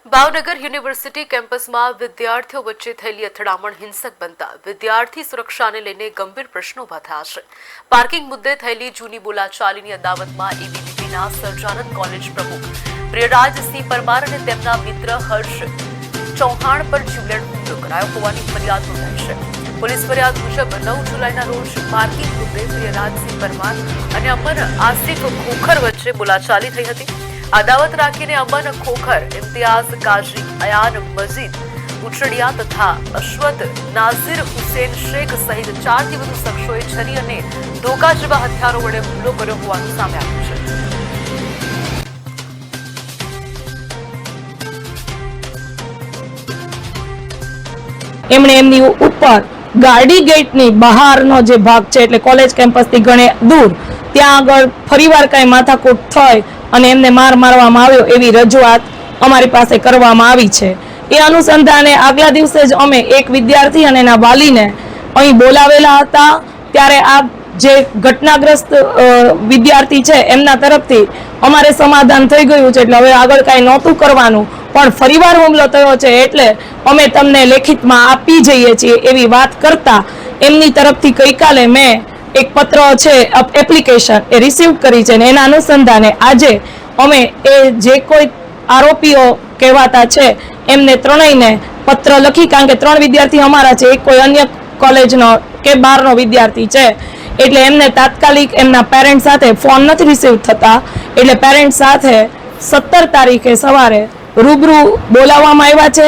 Bhavnagar university કેમ્પસમાં વિદ્યાર્થીઓ વચ્ચે થયેલી અથડામણ હિંસક બનતા વિદ્યાર્થી સુરક્ષાને લઈને ગંભીર પ્રશ્નો ઉભા થયા છે। પાર્કિંગ મુદ્દે થયેલી જૂની બોલાચાલીની અદાવતમાં એબીવીપીના સહજાનંદ કોલેજ પ્રમુખ પ્રિયરાજસિંહ પરમાર અને તેમના મિત્ર હર્ષ ચૌહાણ પર જીવલેણ હુમલો કરાયો હોવાની ફરિયાદ નોંધાઈ છે। પોલીસ ફરિયાદ મુજબ 9 જુલાઈના રોજ પાર્કિંગ મુદ્દે પ્રિયરાજસિંહ પરમાર અને અમન આસિફ ખોખર વચ્ચે બોલાચાલી થઈ હતી। अदावत राखीने अमन खोखर, इम्तियाज काजी, अयान मजीद उछड़िया तथा अश्वत नाजिर हुसैन शेख सहित 4 થી વધુ શખ્સોએ છરી અને ધોકા જેવા હથિયારો વડે હુમલો કર્યો હોવાનું સામે આવ્યું છે। એમણે એમની ઉપર ગાર્ડી ગેટની બહારનો જે ભાગ છે એટલે કોલેજ કેમ્પસથી ઘણે દૂર ત્યાં આગળ ફરીવાર કાંઈ માથાકૂટ થઈ અને એમને મારવામાં આવ્યો એવી રજૂઆત અમારી પાસે કરવામાં આવી છે। એ અનુસંધાને આગલા દિવસે જ અમે એક વિદ્યાર્થી અને એના વાલીને અહીં બોલાવેલા હતા। ત્યારે આ જે ઘટનાગ્રસ્ત વિદ્યાર્થી છે એમના તરફથી અમારે સમાધાન થઈ ગયું છે એટલે હવે આગળ કાંઈ નહોતું કરવાનું, પણ ફરીવાર હુમલો થયો છે એટલે અમે તમને લેખિતમાં આપી જઈએ છીએ એવી વાત કરતા એમની તરફથી ગઈકાલે મેં એક પત્ર છે એપ્લિકેશન એ રિસીવ કરી છે ને એના અનુસંધાને આજે અમે એ જે કોઈ આરોપીઓ કહેવાતા છે એમને ત્રણેયને પત્ર લખી, કારણ કે 3 વિદ્યાર્થી અમારા છે, એક કોઈ અન્ય કોલેજનો કે બહારનો વિદ્યાર્થી છે એટલે એમને તાત્કાલિક એમના પેરેન્ટ સાથે ફોન નથી રિસીવ થતા એટલે પેરેન્ટ સાથે 17 તારીખે સવારે રૂબરૂ બોલાવવામાં આવ્યા છે।